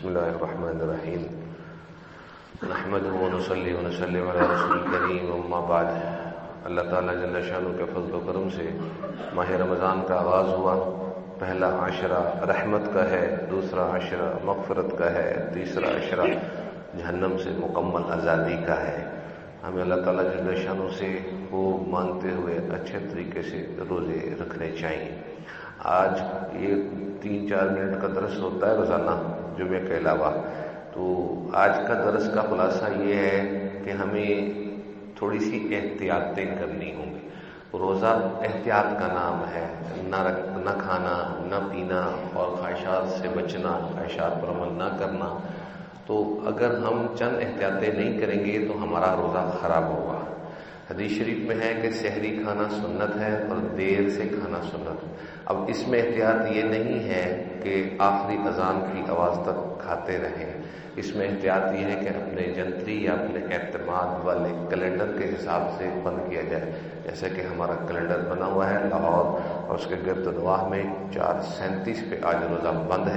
بسم اللہ الرحمن الرحیم نحمدہ ونصلی ونسلم علی رسول الکریم اما بعد۔ اللہ تعالیٰ جل شانہ کے فضل و کرم سے ماہ رمضان کا آغاز ہوا۔ پہلا عشرہ رحمت کا ہے، دوسرا عشرہ مغفرت کا ہے، تیسرا عشرہ جہنم سے مکمل آزادی کا ہے۔ ہمیں اللہ تعالیٰ جل شانہ سے وہ مانگتے ہوئے اچھے طریقے سے روزے رکھنے چاہیے۔ آج یہ 3-4 منٹ کا درس ہوتا ہے روزانہ جمعے کے علاوہ، تو آج کا درس کا خلاصہ یہ ہے کہ ہمیں تھوڑی سی احتیاطیں کرنی ہوں گی۔ روزہ احتیاط کا نام ہے، نہ کھانا نہ پینا اور خواہشات سے بچنا، خواہشات پر عمل نہ کرنا۔ تو اگر ہم چند احتیاطیں نہیں کریں گے تو ہمارا روزہ خراب ہوگا۔ حدیث شریف میں ہے کہ سحری کھانا سنت ہے اور دیر سے کھانا سنت ہے۔ اب اس میں احتیاط یہ نہیں ہے کہ آخری اذان کی آواز تک کھاتے رہیں، اس میں احتیاط یہ ہے کہ اپنے جنتری یا اپنے اعتماد والے کیلنڈر کے حساب سے بند کیا جائے۔ جیسے کہ ہمارا کیلنڈر بنا ہوا ہے لاہور اور اس کے گرد و نواح میں 4:37 پہ آج روزہ بند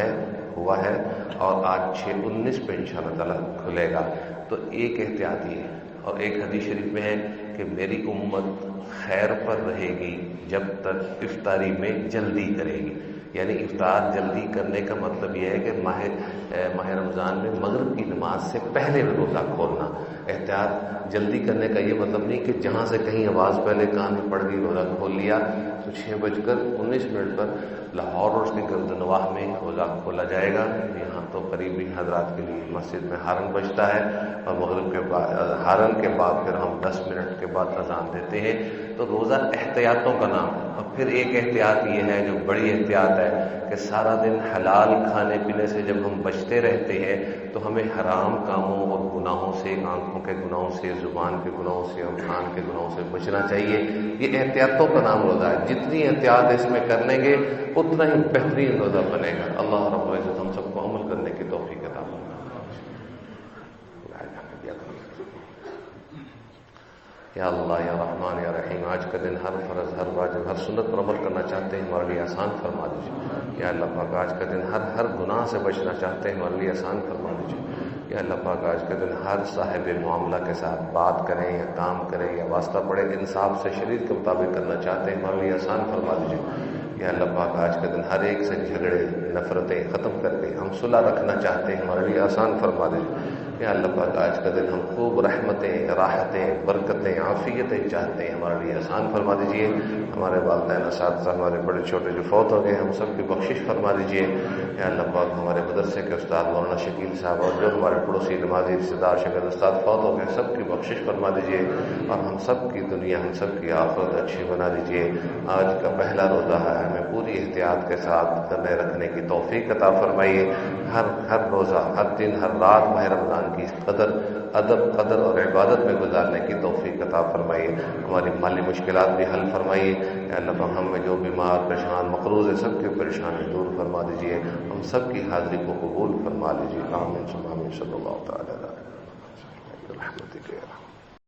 ہوا ہے اور آج 6:19 پہ انشاءاللہ تعالیٰ کھلے گا۔ تو ایک احتیاط یہ ہے، اور ایک حدیث شریف میں ہے کہ میری امت خیر پر رہے گی جب تک افطاری میں جلدی کرے گی۔ یعنی افطار جلدی کرنے کا مطلب یہ ہے کہ ماہ رمضان میں مغرب کی نماز سے پہلے روزہ کھولنا۔ احتیاط جلدی کرنے کا یہ مطلب نہیں کہ جہاں سے کہیں آواز پہلے کان میں پڑ گئی روزہ کھول لیا تو 6:19 پر لاہور اور اس کے گرد و نواح میں روزہ کھولا جائے گا۔ یہاں تو قریبی حضرات کے لیے مسجد میں ہارن بجتا ہے اور مغرب کے بعد ہارن کے بعد پھر ہم 10 منٹ کے بعد اذان دیتے ہیں۔ تو روزہ احتیاطوں کا نام ہے۔ اور پھر ایک احتیاط یہ ہے جو بڑی احتیاط ہے کہ سارا دن حلال کھانے پینے سے جب ہم بچتے رہتے ہیں تو ہمیں حرام کاموں اور گناہوں سے، آنکھوں کے گناہوں سے، زبان کے گناہوں سے اور کان کے گناہوں سے بچنا چاہیے۔ یہ احتیاطوں کا نام روزہ ہے۔ جتنی احتیاط اس میں کر لیں گے اتنا ہی بہترین روزہ بنے گا۔ اللہ رب العزت ہم سب کو عمل کرنے کی توفیق عطا فرمائے۔ یا اللہ یا رحمان یا رحیم، آج کا دن ہر فرض، ہر واجب، ہر سنت پر عمل کرنا چاہتے ہیں، ہمارے لیے آسان فرما دیجیے۔ یا اللہ پاک آج کا دن ہر گناہ سے بچنا چاہتے ہیں، ہمارے لیے آسان فرما دیجیے۔ یا اللہ پاک آج کے دن ہر صاحب معاملہ کے ساتھ بات کریں یا کام کریں یا واسطہ پڑے انصاف سے شریعت کے مطابق کرنا چاہتے ہیں، ہمارے لیے آسان فرما دیجیے۔ یا اللہ پاک آج کے دن ہر ایک سے جھگڑے نفرتیں ختم کر کے ہم صلح رکھنا چاہتے ہیں، ہمارے لیے آسان فرما دیجیے۔ یا اللہ پاک آج کا دن ہم خوب رحمتیں، راحتیں، برکتیں، عافیتیں چاہتے ہیں، ہمارے لیے آسان فرما دیجیے۔ ہمارے والدین، اساتذہ، ہمارے بڑے چھوٹے جو فوت ہو گئے ہم سب کی بخشش فرما دیجیے۔ یا اللہ پاک ہمارے مدرسے کے استاد مولانا شکیل صاحب اور جو ہمارے پڑوسی نمازی رشتہ دار شاگرد استاد فوت ہو گئے سب کی بخشش فرما دیجیے، اور ہم سب کی دنیا، ہم سب کی آخرت اچھی بنا دیجیے۔ آج کا پہلا روزہ ہے، ہمیں پوری احتیاط کے ساتھ کرنے رکھنے کی توفیق عطا فرمائیے۔ ہر روزہ، ہر دن، ہر رات ماہ رمضان کی قدر اور عبادت میں گزارنے کی توفیق عطا فرمائیے۔ ہماری مالی مشکلات بھی حل فرمائیے۔ یا اللہ پاک ہم میں جو بیمار، پریشان، مقروض ہے سب کی پریشانی دور فرما دیجیے۔ ہم سب کی حاضری کو قبول فرما لیجیے۔ آمین ثم آمین۔ صلی اللہ تعالی علیہ وسلم۔